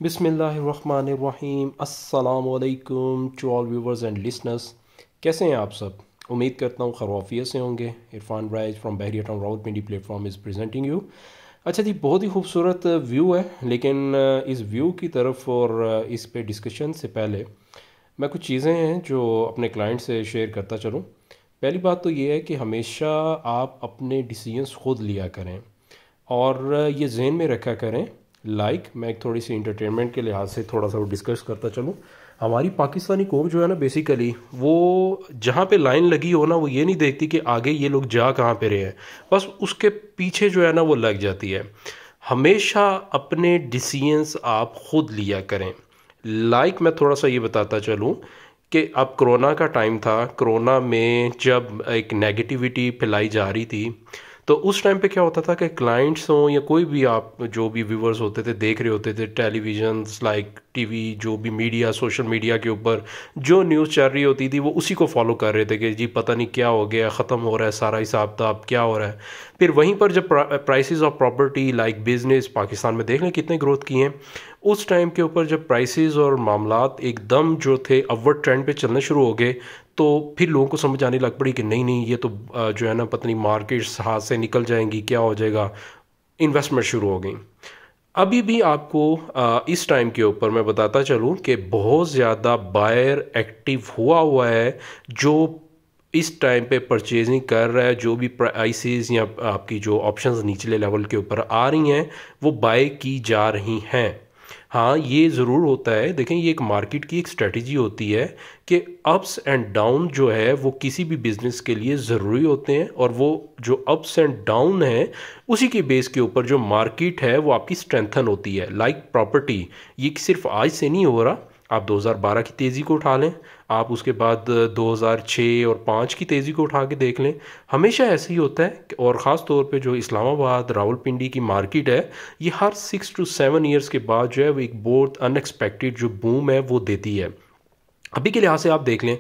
बिस्मिल्लाहिर्रहमानिर्रहीम अस्सलामुअलैकुम to all viewers and listeners. कैसे हैं आप सब? उम्मीद करता हूँ खैरियत से होंगे। Irfan rise from Bahria town Rawalpindi platform is presenting you. अच्छा जी, बहुत ही खूबसूरत व्यू है, लेकिन इस व्यू की तरफ और इस पे डिस्कशन से पहले मैं कुछ चीज़ें हैं जो अपने क्लाइंट से शेयर करता चलूँ। पहली बात तो ये है कि हमेशा आप अपने डिसीजंस खुद लिया करें और ये जहन में रखा करें। मैं एक थोड़ी सी इंटरटेनमेंट के लिहाज से थोड़ा सा वो डिस्कस करता चलूँ। हमारी पाकिस्तानी कौम जो है ना, बेसिकली वो जहाँ पे लाइन लगी हो ना, वो ये नहीं देखती कि आगे ये लोग जा कहाँ पे रहे हैं, बस उसके पीछे जो है ना वो लग जाती है। हमेशा अपने डिसीजंस आप खुद लिया करें। मैं थोड़ा सा ये बताता चलूँ कि अब कोरोना का टाइम था। कोरोना में जब एक नेगेटिविटी फैलाई जा रही थी, तो उस टाइम पे क्या होता था कि क्लाइंट्स हों या कोई भी आप जो भी व्यूवर्स होते थे, देख रहे होते थे टेलीविजन, टीवी, जो भी मीडिया, सोशल मीडिया के ऊपर जो न्यूज़ चल रही होती थी वो उसी को फॉलो कर रहे थे कि जी पता नहीं क्या हो गया, ख़त्म हो रहा है सारा हिसाब किताब, क्या हो रहा है। फिर वहीं पर जब prices of property like business Pakistan में देख लें कितने ग्रोथ किए हैं, उस टाइम के ऊपर जब प्राइसेस और मामलात एकदम जो थे अपवर्ड ट्रेंड पे चलने शुरू हो गए, तो फिर लोगों को समझ आने लग पड़ी कि नहीं नहीं, ये तो जो है ना, पता नहीं मार्केट्स हाथ से निकल जाएंगी, क्या हो जाएगा। इन्वेस्टमेंट शुरू हो गई। अभी भी आपको इस टाइम के ऊपर मैं बताता चलूँ कि बहुत ज़्यादा बायर एक्टिव हुआ है, जो इस टाइम पे परचेजिंग कर रहा है। जो भी प्राइसेस या आपकी जो ऑप्शंस निचले लेवल के ऊपर आ रही हैं वो बाय की जा रही हैं। हाँ, ये ज़रूर होता है। देखें, ये एक मार्केट की एक स्ट्रेटजी होती है कि अप्स एंड डाउन जो है वो किसी भी बिज़नेस के लिए ज़रूरी होते हैं, और वो जो अप्स एंड डाउन है उसी के बेस के ऊपर जो मार्केट है वो आपकी स्ट्रेंथन होती है। प्रॉपर्टी, ये सिर्फ आज से नहीं हो रहा। आप 2012 की तेज़ी को उठा लें, आप उसके बाद 2006 और 5 की तेज़ी को उठा के देख लें, हमेशा ऐसे ही होता है। और ख़ास तौर पे जो इस्लामाबाद रावलपिंडी की मार्केट है, ये हर 6 to 7 ईयर्स के बाद जो है वो एक बहुत अनएक्सपेक्टेड जो बूम है वो देती है। अभी के लिहाज से आप देख लें,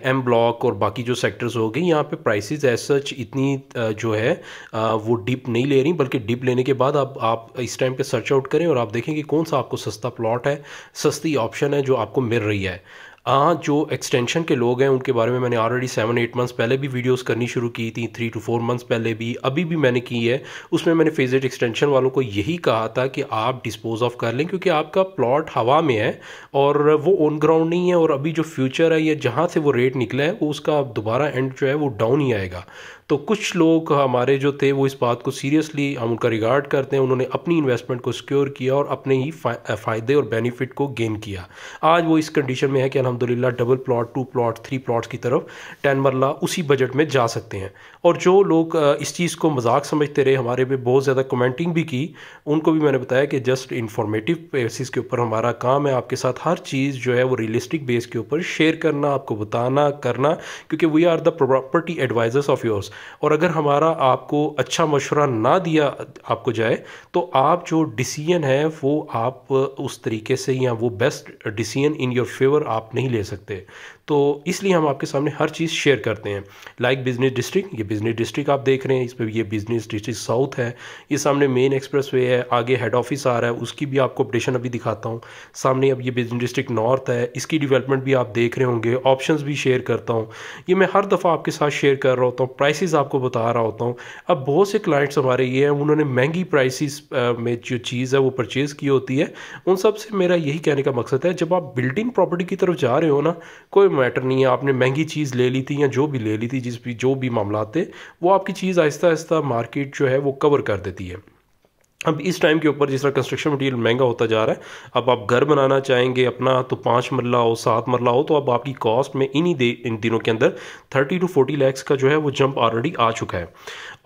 एम ब्लॉक और बाकी जो सेक्टर्स हो गए, यहाँ पे प्राइसेस एज सच इतनी जो है वो डिप नहीं ले रही, बल्कि डिप लेने के बाद आप इस टाइम पे सर्च आउट करें और आप देखें कि कौन सा आपको सस्ता प्लॉट है, सस्ती ऑप्शन है जो आपको मिल रही है। जो एक्सटेंशन के लोग हैं उनके बारे में मैंने ऑलरेडी 7-8 मंथ्स पहले भी वीडियोस करनी शुरू की थी, 3 to 4 मंथ्स पहले भी, अभी भी मैंने की है। उसमें मैंने फेजेड एक्सटेंशन वालों को यही कहा था कि आप डिस्पोज ऑफ कर लें, क्योंकि आपका प्लॉट हवा में है और वो ऑन ग्राउंड नहीं है, और अभी जो फ्यूचर है या जहाँ से वो रेट निकला है वो उसका दोबारा एंड जो है वो डाउन ही आएगा। तो कुछ लोग हमारे जो थे वो इस बात को सीरियसली हम उनका रिगार्ड करते हैं, उन्होंने अपनी इन्वेस्टमेंट को सिक्योर किया और अपने ही फ़ायदे और बेनिफिट को गेन किया। आज वो इस कंडीशन में है कि अल्हम्दुलिल्लाह डबल प्लॉट, 2 प्लॉट, 3 प्लॉट्स की तरफ 10 मरला उसी बजट में जा सकते हैं। और जो लोग इस चीज़ को मजाक समझते रहे, हमारे पे बहुत ज़्यादा कमेंटिंग भी की, उनको भी मैंने बताया कि जस्ट इंफॉर्मेटिव बेसिस के ऊपर हमारा काम है आपके साथ हर चीज़ जो है वो रियलिस्टिक बेस के ऊपर शेयर करना, आपको बताना, करना, क्योंकि we are the property advisers of yours. और अगर हमारा आपको अच्छा मशवरा ना दिया आपको जाए, तो आप जो डिसीजन है वो आप उस तरीके से या वो best decision in your favour आप नहीं ले सकते। तो इसलिए हम आपके सामने हर चीज़ शेयर करते हैं। बिजनेस डिस्ट्रिक्ट, ये बिजनेस डिस्ट्रिक्ट आप देख रहे हैं, इस पर ये बिजनेस डिस्ट्रिक्ट साउथ है, ये सामने मेन एक्सप्रेस वे है, आगे हेड ऑफिस आ रहा है, उसकी भी आपको अपडेशन अभी दिखाता हूँ। सामने अब ये बिजनेस डिस्ट्रिक्ट नॉर्थ है, इसकी डेवलपमेंट भी आप देख रहे होंगे, ऑप्शंस भी शेयर करता हूँ। ये मैं हर दफ़ा आपके साथ शेयर कर रहा होता हूँ, प्राइसेस आपको बता रहा होता हूँ। अब बहुत से क्लाइंट्स हमारे ये हैं, उन्होंने महंगी प्राइसेस में जो चीज़ है वो परचेज़ की होती है। उन सब से मेरा यही कहने का मकसद है, जब आप बिल्डिंग प्रॉपर्टी की तरफ जा रहे हो ना, कोई मैटर नहीं है आपने महंगी चीज़ ले ली थी या जो भी ले ली थी, जो भी मामला थे, वो आपकी चीज़ आहिस्ता आहिस्ता मार्केट जो है वो कवर कर देती है। अब इस टाइम के ऊपर जिस तरह कंस्ट्रक्शन मटेरियल महंगा होता जा रहा है, अब आप घर बनाना चाहेंगे अपना, तो 5 मरला हो, 7 मरला हो, तो अब आपकी कॉस्ट में इन दिनों के अंदर 30 to 40 लाख का जो है वो जंप ऑलरेडी आ चुका है।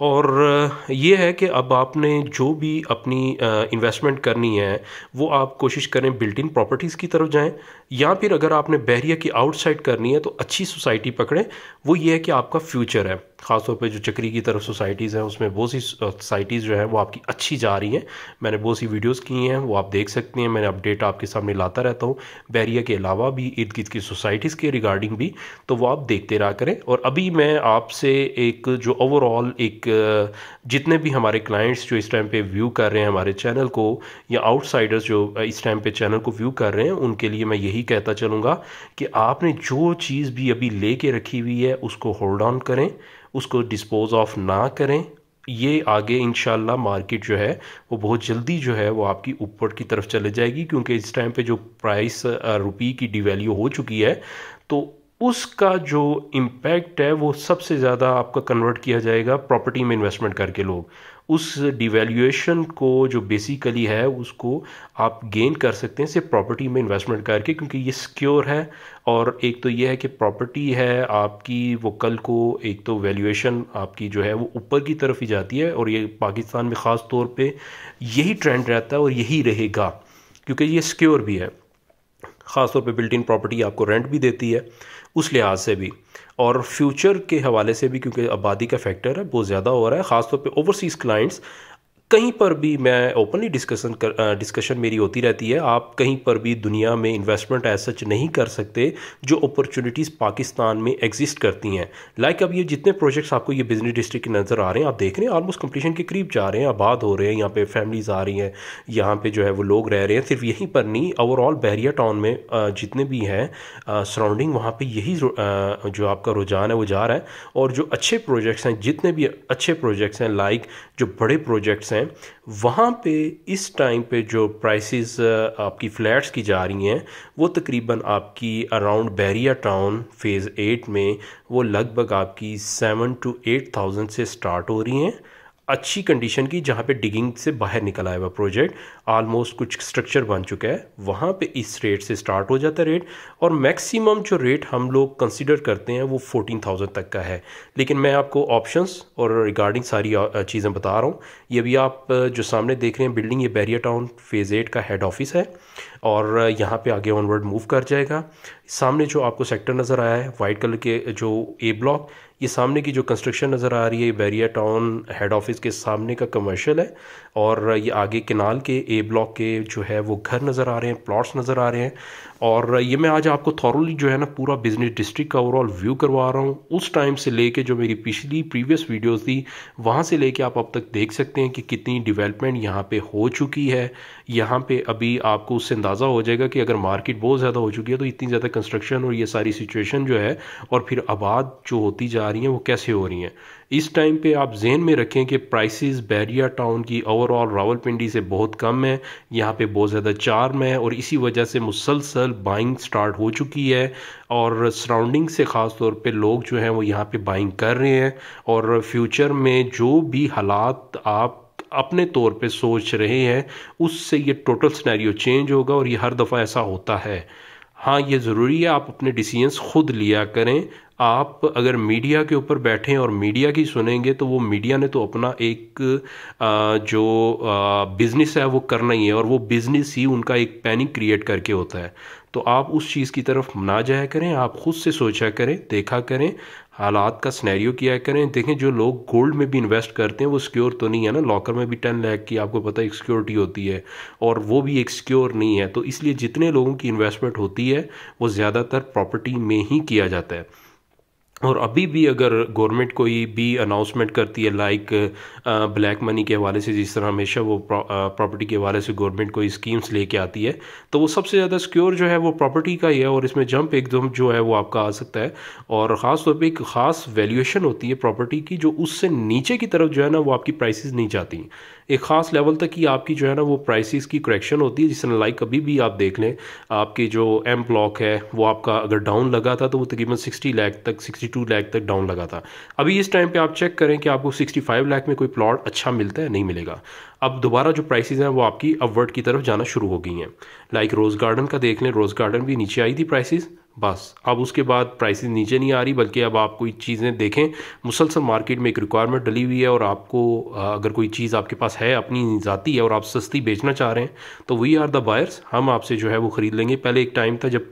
और ये है कि अब आपने जो भी अपनी इन्वेस्टमेंट करनी है वो आप कोशिश करें बिल्ट इन प्रॉपर्टीज़ की तरफ जाएं, या फिर अगर आपने बहरिया की आउटसाइड करनी है तो अच्छी सोसाइटी पकड़ें। वो ये है कि आपका फ्यूचर है। ख़ासतौर पे जो चक्री की तरफ सोसाइटीज़ हैं उसमें बहुत सी सोसाइटीज़ जो है वो आपकी अच्छी जा रही हैं। मैंने बहुत सी वीडियोस की हैं, वो आप देख सकते हैं, मैंने अपडेट आपके सामने लाता रहता हूँ बहरिया के अलावा भी इर्द गिर्द की सोसाइटीज़ के रिगार्डिंग भी, तो वो आप देखते रहा करें। और अभी मैं आपसे एक जो ओवरऑल एक जितने भी हमारे क्लाइंट्स जो इस टाइम पे व्यू कर रहे हैं हमारे चैनल को, या आउटसाइडर्स जो इस टाइम पे चैनल को व्यू कर रहे हैं, उनके लिए मैं यही कहता चलूँगा कि आपने जो चीज़ भी अभी ले के रखी हुई है उसको होल्ड ऑन करें, उसको डिस्पोज ऑफ ना करें। ये आगे इंशाल्लाह मार्केट जो है वो बहुत जल्दी जो है वो आपकी ऊपर की तरफ चले जाएगी, क्योंकि इस टाइम पे जो प्राइस रुपये की डिवैल्यू हो चुकी है, तो उसका जो इम्पैक्ट है वो सबसे ज़्यादा आपका कन्वर्ट किया जाएगा प्रॉपर्टी में इन्वेस्टमेंट करके। लोग उस डिवैल्यूएशन को जो बेसिकली है उसको आप गेन कर सकते हैं सिर्फ प्रॉपर्टी में इन्वेस्टमेंट करके, क्योंकि ये सिक्योर है। और एक तो ये है कि प्रॉपर्टी है आपकी, वो कल को एक तो वैल्यूएशन आपकी जो है वो ऊपर की तरफ ही जाती है, और ये पाकिस्तान में ख़ास तौर पे यही ट्रेंड रहता है और यही रहेगा, क्योंकि ये सिक्योर भी है। ख़ास तौर पे बिल्ट इन प्रॉपर्टी आपको रेंट भी देती है उस लिहाज से भी, और फ्यूचर के हवाले से भी, क्योंकि आबादी का फैक्टर है बहुत ज़्यादा हो रहा है। ख़ास तौर पे ओवरसीज़ क्लाइंट्स, कहीं पर भी मैं ओपनली डिस्कशन मेरी होती रहती है, आप कहीं पर भी दुनिया में इन्वेस्टमेंट एज सच नहीं कर सकते जो अपॉर्चुनिटीज़ पाकिस्तान में एग्जिस्ट करती हैं। लाइक अब ये जितने प्रोजेक्ट्स आपको ये बिजनेस डिस्ट्रिक्ट के नज़र आ रहे हैं, आप देख रहे हैं ऑलमोस्ट कंप्लीशन के करीब जा रहे हैं, आबाद हो रहे हैं, यहाँ पे फैमिलीज़ आ रही हैं, यहाँ पे जो है वो लोग रह रहे हैं। सिर्फ यहीं पर नहीं, ओवरऑल बहरिया टाउन में जितने भी हैं सराउंडिंग, वहाँ पर यही जो आपका रुझान है वो जा रहा है। और जो अच्छे प्रोजेक्ट्स हैं, जितने भी अच्छे प्रोजेक्ट्स हैं, लाइक जो बड़े प्रोजेक्ट्स हैं, वहाँ पे इस टाइम पे जो प्राइसेस आपकी फ्लैट्स की जा रही हैं वो तकरीबन आपकी अराउंड बहरिया टाउन फेज़ 8 में वो लगभग आपकी 7 to 8,000 से स्टार्ट हो रही हैं, अच्छी कंडीशन की, जहाँ पे डिगिंग से बाहर निकल आया हुआ प्रोजेक्ट, ऑलमोस्ट कुछ स्ट्रक्चर बन चुका है, वहाँ पे इस रेट से स्टार्ट हो जाता है रेट। और मैक्सिमम जो रेट हम लोग कंसिडर करते हैं वो 14,000 तक का है। लेकिन मैं आपको ऑप्शंस और रिगार्डिंग सारी चीज़ें बता रहा हूँ। ये भी आप जो सामने देख रहे हैं बिल्डिंग, ये बहरिया टाउन फेज़ 8 का हेड ऑफिस है, और यहाँ पे आगे ऑनवर्ड मूव कर जाएगा। सामने जो आपको सेक्टर नज़र आया है वाइट कलर के, जो ए ब्लॉक, ये सामने की जो कंस्ट्रक्शन नज़र आ रही है, बहरिया टाउन हेड ऑफिस के सामने का कमर्शियल है। और ये आगे किनाल के ए ब्लॉक के जो है वो घर नज़र आ रहे हैं, प्लॉट्स नज़र आ रहे हैं। और ये मैं आज आपको थॉरली जो है ना पूरा बिजनेस डिस्ट्रिक्ट का ओवरऑल व्यू करवा रहा हूँ, उस टाइम से लेके जो मेरी प्रीवियस वीडियोस थी वहाँ से लेके आप अब तक देख सकते हैं कि कितनी डेवलपमेंट यहाँ पे हो चुकी है। यहाँ पे अभी आपको उससे अंदाज़ा हो जाएगा कि अगर मार्केट बहुत ज़्यादा हो चुकी है तो इतनी ज़्यादा कंस्ट्रक्शन और ये सारी सिचुएशन जो है और फिर आबाद जो होती जा रही हैं वो कैसे हो रही हैं। इस टाइम पे आप जहन में रखें कि प्राइसेस बहरिया टाउन की ओवरऑल रावलपिंडी से बहुत कम है, यहाँ पे बहुत ज़्यादा चार्म है, और इसी वजह से मुसलसल बाइंग स्टार्ट हो चुकी है। और सराउंडिंग से ख़ास तौर पे लोग जो हैं वो यहाँ पे बाइंग कर रहे हैं। और फ्यूचर में जो भी हालात आप अपने तौर पे सोच रहे हैं उससे ये टोटल सिनेरियो चेंज होगा, और ये हर दफ़ा ऐसा होता है। हाँ, ये ज़रूरी है आप अपने डिसीजंस खुद लिया करें। आप अगर मीडिया के ऊपर बैठें और मीडिया की सुनेंगे तो वो मीडिया ने तो अपना एक जो बिज़नेस है वो करना ही है, और वो बिज़नेस ही उनका एक पैनिक क्रिएट करके होता है। तो आप उस चीज़ की तरफ ना जाया करें, आप खुद से सोचा करें, देखा करें, हालात का सिनेरियो किया करें। देखें जो लोग गोल्ड में भी इन्वेस्ट करते हैं वो सिक्योर तो नहीं है ना, लॉकर में भी 10 लाख की आपको पता है एक सिक्योरिटी होती है, और वो भी एक सिक्योर नहीं है। तो इसलिए जितने लोगों की इन्वेस्टमेंट होती है वो ज़्यादातर प्रॉपर्टी में ही किया जाता है। और अभी भी अगर गवर्नमेंट कोई भी अनाउंसमेंट करती है लाइक ब्लैक मनी के हवाले से, जिस तरह हमेशा वो प्रॉपर्टी के हवाले से गवर्नमेंट कोई स्कीम्स लेके आती है, तो वो सबसे ज़्यादा सिक्योर जो है वो प्रॉपर्टी का ही है, और इसमें जंप एकदम जो है वो आपका आ सकता है। और ख़ास तौर पे एक ख़ास वैल्यूएशन होती है प्रॉपर्टी की, जो उससे नीचे की तरफ जो है ना वो आपकी प्राइसेस नहीं जाती, एक ख़ास लेवल तक ही आपकी जो है ना वो प्राइसेस की करेक्शन होती है। जिस तरह लाइक अभी भी आप देख लें, आपके जो एम ब्लॉक है वो आपका अगर डाउन लगा था तो वो तकरीबन 60 लाख तक, 62 लाख तक डाउन लगा था। अभी इस टाइम पे आप चेक करें कि आपको 65 लाख में कोई प्लॉट अच्छा मिलता है, नहीं मिलेगा। अब दोबारा जो प्राइसेस हैं वो आपकी अपवर्ड की तरफ जाना शुरू हो गई हैं। लाइक रोज़ गार्डन का देख लें, रोज़ गार्डन भी नीचे आई थी प्राइसेस, बस अब उसके बाद प्राइसेस नीचे नहीं आ रही, बल्कि अब आप कोई चीज़ें देखें, मुसलसल मार्केट में एक रिक्वायरमेंट डली हुई है, और आपको अगर कोई चीज़ आपके पास है अपनी ज़ाती है और आप सस्ती बेचना चाह रहे हैं तो वी आर द बायर्स, हम आपसे जो है वो ख़रीद लेंगे। पहले एक टाइम था जब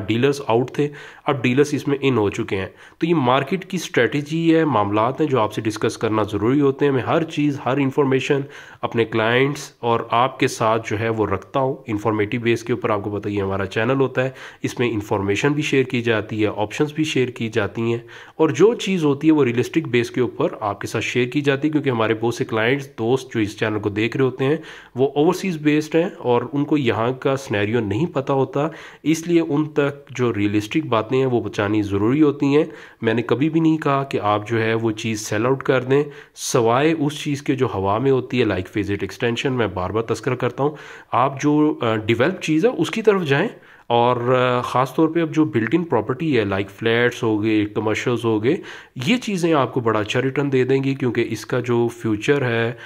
डीलर्स आउट थे, अब डीलर्स इसमें इन हो चुके हैं। तो ये मार्केट की स्ट्रेटजी है, मामलात हैं जो आपसे डिस्कस करना ज़रूरी होते हैं। मैं हर चीज़, हर इंफॉर्मेशन अपने क्लाइंट्स और आपके साथ जो है वो रखता हूँ इंफॉर्मेटिव बेस के ऊपर। आपको पता ही हमारा चैनल होता है, इसमें इंफॉर्मेशन भी शेयर की जाती है, ऑप्शंस भी शेयर की जाती हैं, और जो चीज़ होती है वो रियलिस्टिक बेस के ऊपर आपके साथ शेयर की जाती है, क्योंकि हमारे बहुत से क्लाइंट्स दोस्त जो इस चैनल को देख रहे होते हैं वो ओवरसीज़ बेस्ड हैं और उनको यहाँ का सिनेरियो नहीं पता होता, इसलिए उन तक जो रियलिस्टिक बातें हैं वो पहुँचानी ज़रूरी होती हैं। मैंने कभी भी नहीं कहा कि आप जो है वो चीज़ सेल आउट कर दें, सवाए उस चीज़ के जो हवा में होती है, लाइक फेज इट एक्सटेंशन, मैं बार बार तस्करा करता हूँ, आप जो डेवलप चीज़ है उसकी तरफ जाएं। और ख़ास तौर पे अब जो बिल्ट इन प्रॉपर्टी है, लाइक फ्लैट्स हो गए, कमर्शियल्स हो गए, ये चीज़ें आपको बड़ा अच्छा रिटर्न दे देंगी, क्योंकि इसका जो फ्यूचर है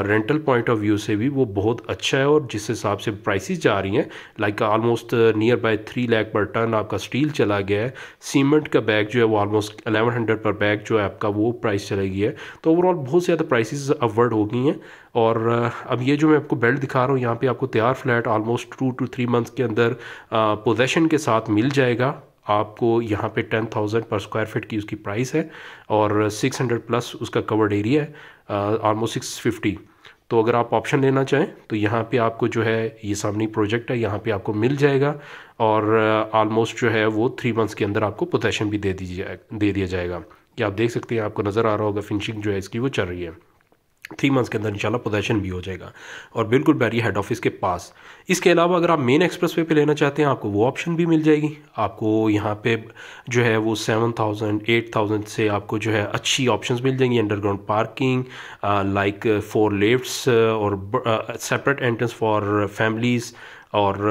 रेंटल पॉइंट ऑफ व्यू से भी वो बहुत अच्छा है। और जिस हिसाब से प्राइसेस जा रही हैं, like almost near by 3 lakh पर टन आपका स्टील चला गया है, सीमेंट का बैग जो है वो ऑलमोस्ट 1100 पर बैग जो है आपका वो प्राइस चला गया है। तो ओवरऑल बहुत ज़्यादा प्राइसेस अपवर्ड हो गई हैं। और अब ये जो मैं आपको बेल्ट दिखा रहा हूँ, यहाँ पे आपको तैयार फ्लैट ऑलमोस्ट 2 to 3 मंथ्स के अंदर पोजेशन के साथ मिल जाएगा आपको। यहाँ पे 10,000 पर स्क्वायर फीट की उसकी प्राइस है और 600 प्लस उसका कवर्ड एरिया है, ऑलमोस्ट 650। तो अगर आप ऑप्शन लेना चाहें तो यहाँ पे आपको जो है ये सामने प्रोजेक्ट है, यहाँ पे आपको मिल जाएगा और ऑलमोस्ट जो है वो 3 मंथ्स के अंदर आपको पोजेशन भी दे दिया जाएगा। ये आप देख सकते हैं, आपको नज़र आ रहा होगा फिनिशिंग जो है इसकी वो चल रही है। 3 मंथ्स के अंदर इंशाल्लाह पोजेशन भी हो जाएगा और बिल्कुल बैरिया हेड ऑफिस के पास। इसके अलावा अगर आप मेन एक्सप्रेसवे पे लेना चाहते हैं आपको वो ऑप्शन भी मिल जाएगी। आपको यहाँ पे जो है वो 7,000 8,000 से आपको जो है अच्छी ऑप्शंस मिल जाएंगी, अंडरग्राउंड पार्किंग, लाइक 4 लिफ्ट्स और सेपरेट एंट्रेंस फॉर फैमिलीज़ और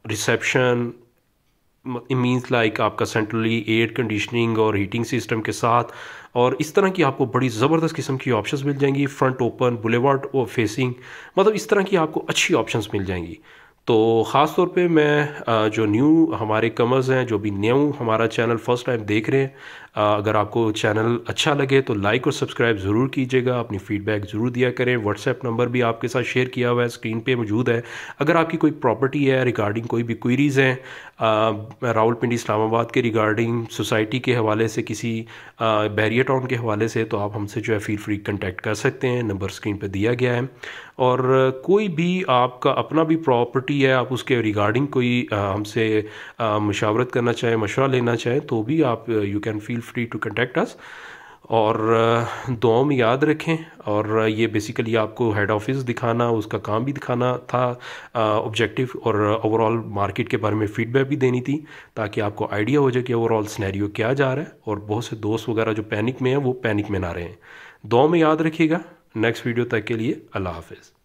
रिसेप्शन, मीन्स लाइक आपका सेंट्रली एयर कंडीशनिंग और हीटिंग सिस्टम के साथ। और इस तरह की आपको बड़ी ज़बरदस्त किस्म की ऑप्शंस मिल जाएंगी, फ्रंट ओपन, बुलेवार्ड और फेसिंग, मतलब इस तरह की आपको अच्छी ऑप्शंस मिल जाएंगी। तो ख़ास तौर पे मैं जो न्यू हमारे कमर्स हैं, जो भी न्यू हमारा चैनल फर्स्ट टाइम देख रहे हैं, अगर आपको चैनल अच्छा लगे तो लाइक और सब्सक्राइब ज़रूर कीजिएगा, अपनी फ़ीडबैक ज़रूर दिया करें। व्हाट्सएप नंबर भी आपके साथ शेयर किया हुआ है, स्क्रीन पे मौजूद है। अगर आपकी कोई प्रॉपर्टी है रिगार्डिंग कोई भी क्वेरीज़ हैं रावलपिंडी इस्लामाबाद के रिगार्डिंग, सोसाइटी के हवाले से, किसी बैरिया टाउन के हवाले से, तो आप हमसे जो है फील फ्री कॉन्टैक्ट कर सकते हैं, नंबर स्क्रीन पर दिया गया है। और कोई भी आपका अपना भी प्रॉपर्टी है, आप उसके रिगार्डिंग कोई हमसे मुशावरत करना चाहें, मशवरा लेना चाहें, तो भी आप you can feel free to contact us. और दुआओं में याद रखें। और ये बेसिकली आपको हेड ऑफिस दिखाना, उसका काम भी दिखाना था ऑब्जेक्टिव, और ओवरऑल मार्केट के बारे में फ़ीडबैक भी देनी थी, ताकि आपको आइडिया हो जाए कि ओवरऑल सिनेरियो क्या जा रहा है, और बहुत से दोस्त वगैरह जो पैनिक में हैं वो पैनिक में ना रहें। दुआओं में याद रखिएगा। नेक्स्ट वीडियो तक के लिए अल्लाह हाफिज़।